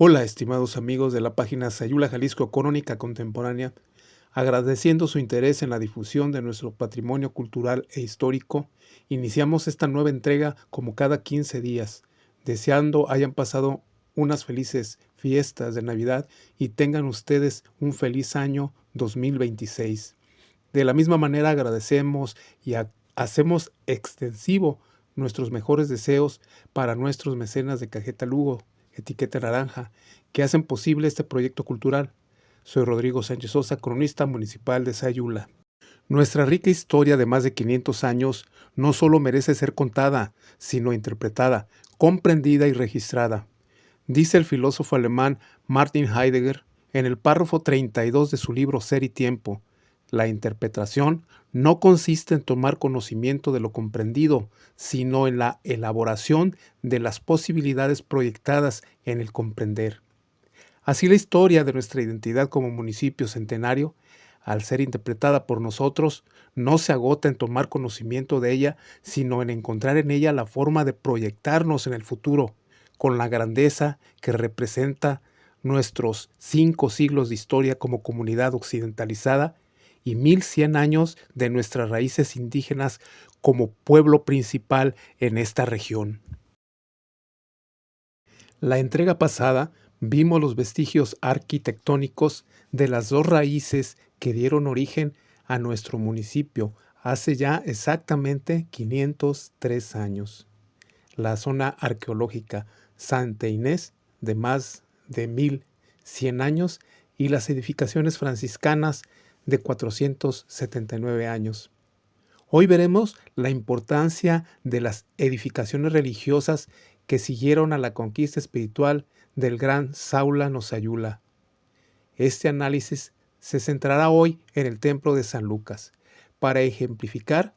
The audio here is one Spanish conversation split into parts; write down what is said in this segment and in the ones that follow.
Hola, estimados amigos de la página Sayula Jalisco Crónica Contemporánea, agradeciendo su interés en la difusión de nuestro patrimonio cultural e histórico, iniciamos esta nueva entrega como cada 15 días, deseando hayan pasado unas felices fiestas de Navidad y tengan ustedes un feliz año 2026. De la misma manera agradecemos y hacemos extensivo nuestros mejores deseos para nuestros mecenas de Cajeta Lugo, Etiqueta Naranja, que hacen posible este proyecto cultural. Soy Rodrigo Sánchez Sosa, cronista municipal de Sayula. Nuestra rica historia de más de 500 años no solo merece ser contada, sino interpretada, comprendida y registrada. Dice el filósofo alemán Martin Heidegger en el párrafo 32 de su libro Ser y Tiempo: la interpretación no consiste en tomar conocimiento de lo comprendido, sino en la elaboración de las posibilidades proyectadas en el comprender. Así la historia de nuestra identidad como municipio centenario, al ser interpretada por nosotros, no se agota en tomar conocimiento de ella, sino en encontrar en ella la forma de proyectarnos en el futuro, con la grandeza que representa nuestros 5 siglos de historia como comunidad occidentalizada y 1100 años de nuestras raíces indígenas como pueblo principal en esta región. La entrega pasada vimos los vestigios arquitectónicos de las 2 raíces que dieron origen a nuestro municipio hace ya exactamente 503 años. La zona arqueológica Santa Inés, de más de 1100 años, y las edificaciones franciscanas de 479 años. Hoy veremos la importancia de las edificaciones religiosas que siguieron a la conquista espiritual del gran Saula no Sayula. Este análisis se centrará hoy en el templo de San Lucas, para ejemplificar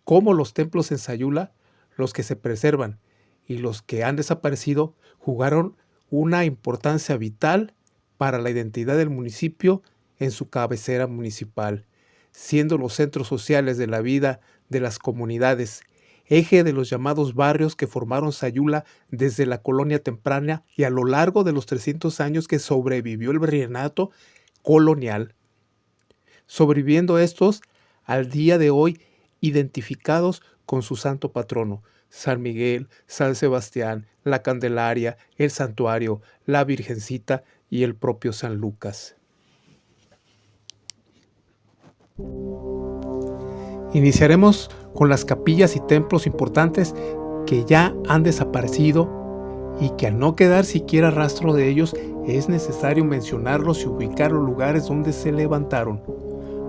cómo los templos en Sayula, los que se preservan y los que han desaparecido, jugaron una importancia vital para la identidad del municipio en su cabecera municipal, siendo los centros sociales de la vida de las comunidades, eje de los llamados barrios que formaron Sayula desde la colonia temprana y a lo largo de los 300 años que sobrevivió el virreinato colonial, sobreviviendo estos al día de hoy identificados con su santo patrono, San Miguel, San Sebastián, la Candelaria, el Santuario, la Virgencita y el propio San Lucas. Iniciaremos con las capillas y templos importantes que ya han desaparecido y que al no quedar siquiera rastro de ellos es necesario mencionarlos y ubicar los lugares donde se levantaron.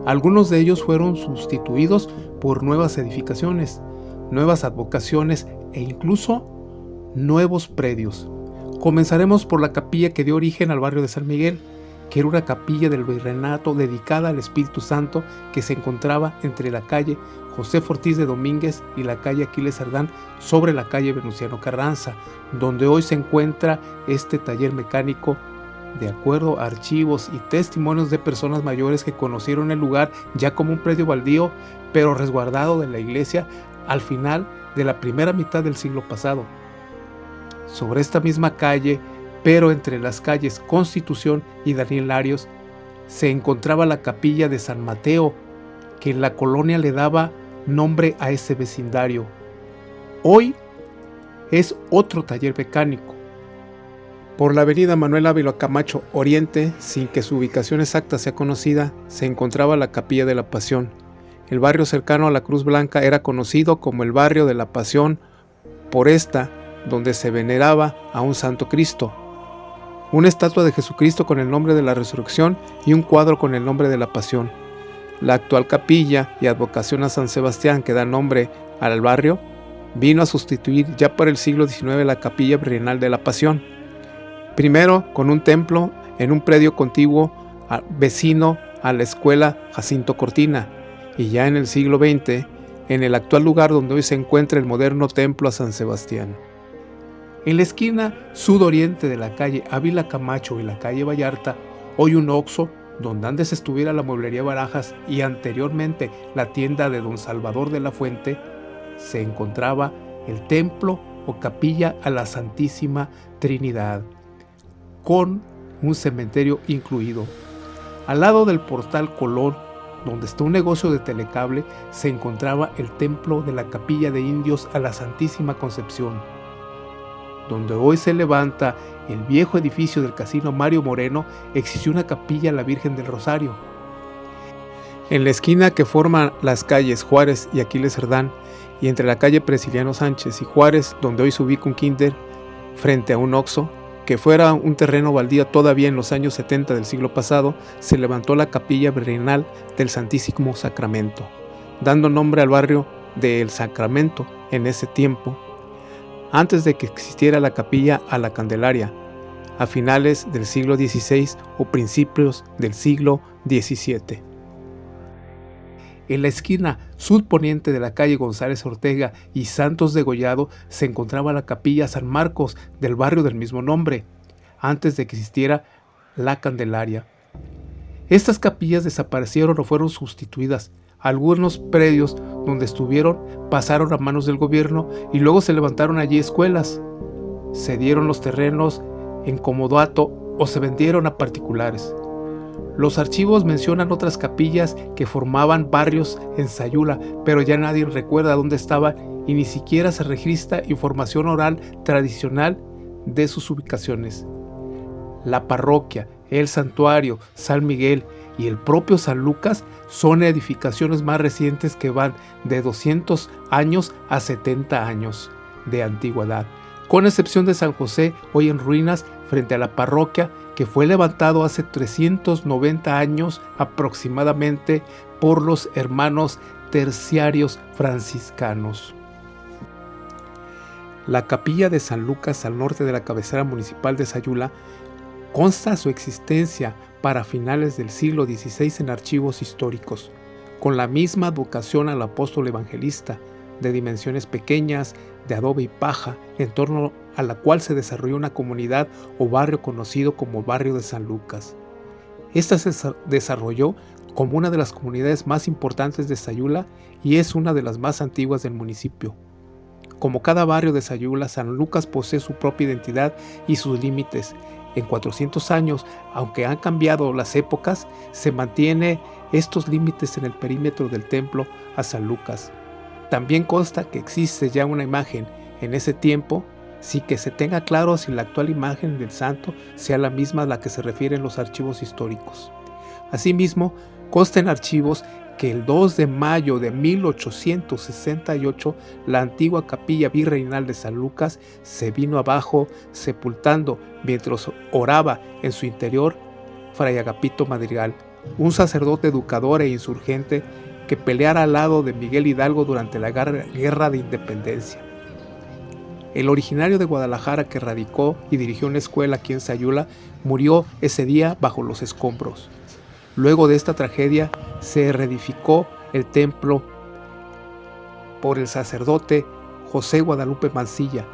Algunos de ellos fueron sustituidos por nuevas edificaciones, nuevas advocaciones e incluso nuevos predios. Comenzaremos por la capilla que dio origen al barrio de San Miguel, que era una capilla del virreinato dedicada al Espíritu Santo que se encontraba entre la calle José Ortiz de Domínguez y la calle Aquiles Cerdán sobre la calle Venustiano Carranza, donde hoy se encuentra este taller mecánico, de acuerdo a archivos y testimonios de personas mayores que conocieron el lugar ya como un predio baldío, pero resguardado de la iglesia al final de la primera mitad del siglo pasado. Sobre esta misma calle, pero entre las calles Constitución y Daniel Larios, se encontraba la capilla de San Mateo, que en la colonia le daba nombre a ese vecindario. Hoy es otro taller mecánico. Por la avenida Manuel Ávila Camacho Oriente, sin que su ubicación exacta sea conocida, se encontraba la Capilla de la Pasión. El barrio cercano a la Cruz Blanca era conocido como el barrio de la Pasión, por esta donde se veneraba a un Santo Cristo, una estatua de Jesucristo con el nombre de la Resurrección y un cuadro con el nombre de la Pasión. La actual capilla y advocación a San Sebastián, que da nombre al barrio, vino a sustituir ya para el siglo XIX la capilla virreinal de la Pasión. Primero con un templo en un predio contiguo vecino a la escuela Jacinto Cortina y ya en el siglo XX en el actual lugar donde hoy se encuentra el moderno templo a San Sebastián. En la esquina sudoriente de la calle Ávila Camacho y la calle Vallarta, hoy un Oxxo, donde antes estuviera la mueblería Barajas y anteriormente la tienda de don Salvador de la Fuente, se encontraba el templo o capilla a la Santísima Trinidad, con un cementerio incluido. Al lado del portal Colón, donde está un negocio de telecable, se encontraba el templo de la capilla de indios a la Santísima Concepción. Donde hoy se levanta el viejo edificio del Casino Mario Moreno, existió una capilla a la Virgen del Rosario. En la esquina que forman las calles Juárez y Aquiles Cerdán, y entre la calle Presiliano Sánchez y Juárez, donde hoy se ubica un kinder, frente a un Oxxo, que fuera un terreno baldío todavía en los años 70 del siglo pasado, se levantó la capilla virreinal del Santísimo Sacramento, dando nombre al barrio de El Sacramento en ese tiempo, antes de que existiera la capilla a la Candelaria, a finales del siglo XVI o principios del siglo XVII. En la esquina sudponiente de la calle González Ortega y Santos de Gollado se encontraba la capilla San Marcos del barrio del mismo nombre, antes de que existiera la Candelaria. Estas capillas desaparecieron o fueron sustituidas. Algunos predios donde estuvieron pasaron a manos del gobierno y luego se levantaron allí escuelas. Se dieron los terrenos en comodato o se vendieron a particulares. Los archivos mencionan otras capillas que formaban barrios en Sayula, pero ya nadie recuerda dónde estaban y ni siquiera se registra información oral tradicional de sus ubicaciones. La parroquia, el santuario, San Miguel y el propio San Lucas son edificaciones más recientes que van de 200 años a 70 años de antigüedad, con excepción de San José, hoy en ruinas frente a la parroquia, que fue levantado hace 390 años aproximadamente por los hermanos terciarios franciscanos. La capilla de San Lucas al norte de la cabecera municipal de Sayula consta su existencia para finales del siglo XVI en archivos históricos, con la misma vocación al apóstol evangelista, de dimensiones pequeñas, de adobe y paja, en torno a la cual se desarrolló una comunidad o barrio conocido como Barrio de San Lucas. Esta se desarrolló como una de las comunidades más importantes de Sayula y es una de las más antiguas del municipio. Como cada barrio de Sayula, San Lucas posee su propia identidad y sus límites. En 400 años, aunque han cambiado las épocas, se mantiene estos límites en el perímetro del templo a San Lucas. También consta que existe ya una imagen en ese tiempo, sin que se tenga claro si la actual imagen del santo sea la misma a la que se refieren los archivos históricos. Asimismo, consta en archivos que el 2 de mayo de 1868 la antigua capilla virreinal de San Lucas se vino abajo, sepultando, mientras oraba en su interior, Fray Agapito Madrigal, un sacerdote educador e insurgente que peleara al lado de Miguel Hidalgo durante la Guerra de Independencia. El originario de Guadalajara que radicó y dirigió una escuela aquí en Sayula murió ese día bajo los escombros. Luego de esta tragedia se reedificó el templo por el sacerdote José Guadalupe Mancilla.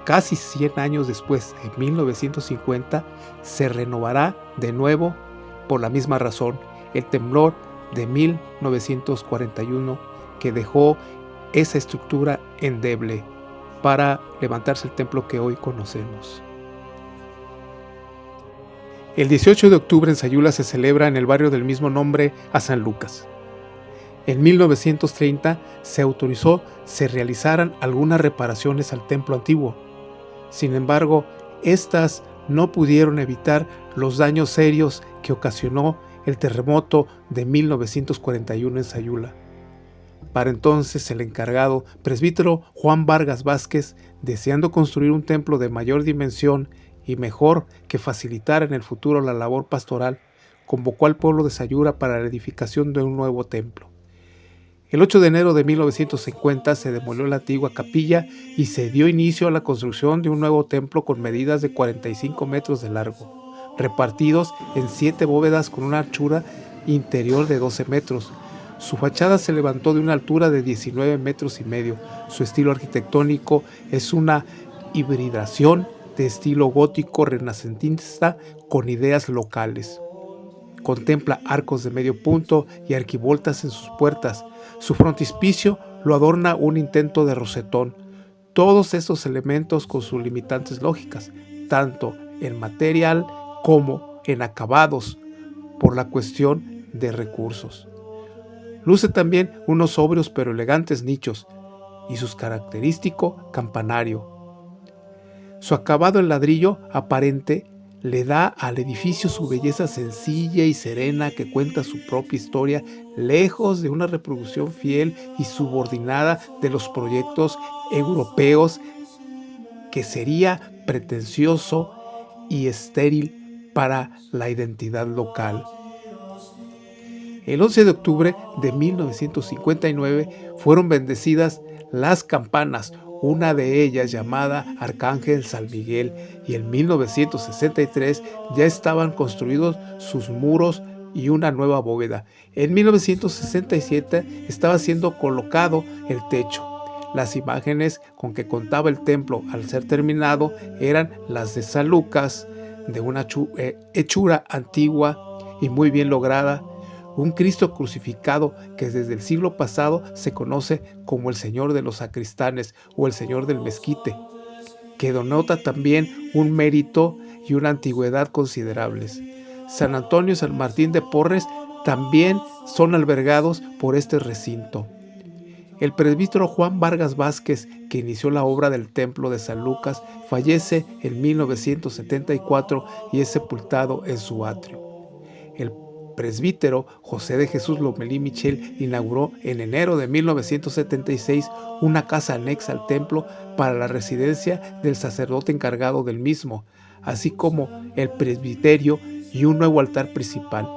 Casi 100 años después, en 1950, se renovará de nuevo por la misma razón, el temblor de 1941 que dejó esa estructura endeble para levantarse el templo que hoy conocemos. El 18 de octubre en Sayula se celebra en el barrio del mismo nombre a San Lucas. En 1930 se autorizó se realizaran algunas reparaciones al templo antiguo. Sin embargo, estas no pudieron evitar los daños serios que ocasionó el terremoto de 1941 en Sayula. Para entonces el encargado, presbítero Juan Vargas Vázquez, deseando construir un templo de mayor dimensión y mejor que facilitara en el futuro la labor pastoral, convocó al pueblo de Sayula para la edificación de un nuevo templo. El 8 de enero de 1950 se demolió la antigua capilla y se dio inicio a la construcción de un nuevo templo con medidas de 45 metros de largo, repartidos en 7 bóvedas con una anchura interior de 12 metros. Su fachada se levantó de una altura de 19 metros y medio. Su estilo arquitectónico es una hibridación de estilo gótico renacentista con ideas locales. Contempla arcos de medio punto y arquivoltas en sus puertas. Su frontispicio lo adorna un intento de rosetón. Todos estos elementos con sus limitantes lógicas, tanto en material como en acabados, por la cuestión de recursos. Luce también unos sobrios pero elegantes nichos y su característico campanario. Su acabado en ladrillo aparente le da al edificio su belleza sencilla y serena que cuenta su propia historia, lejos de una reproducción fiel y subordinada de los proyectos europeos, que sería pretencioso y estéril para la identidad local. El 11 de octubre de 1959 fueron bendecidas las campanas, una de ellas llamada Arcángel San Miguel, y en 1963 ya estaban construidos sus muros y una nueva bóveda. En 1967 estaba siendo colocado el techo. Las imágenes con que contaba el templo al ser terminado eran las de San Lucas, de una hechura antigua y muy bien lograda, un Cristo crucificado que desde el siglo pasado se conoce como el Señor de los Sacristanes o el Señor del Mezquite, que denota también un mérito y una antigüedad considerables. San Antonio y San Martín de Porres también son albergados por este recinto. El presbítero Juan Vargas Vázquez, que inició la obra del templo de San Lucas, fallece en 1974 y es sepultado en su atrio. El presbítero José de Jesús Lomelí Michel inauguró en enero de 1976 una casa anexa al templo para la residencia del sacerdote encargado del mismo, así como el presbiterio y un nuevo altar principal.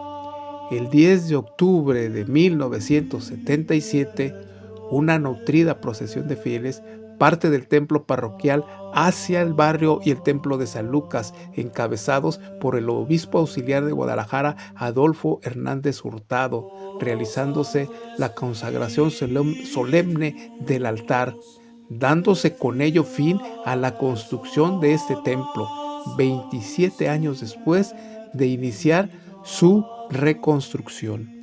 El 10 de octubre de 1977, una nutrida procesión de fieles parte del templo parroquial hacia el barrio y el templo de San Lucas, encabezados por el obispo auxiliar de Guadalajara, Adolfo Hernández Hurtado, realizándose la consagración solemne del altar, dándose con ello fin a la construcción de este templo, 27 años después de iniciar su reconstrucción.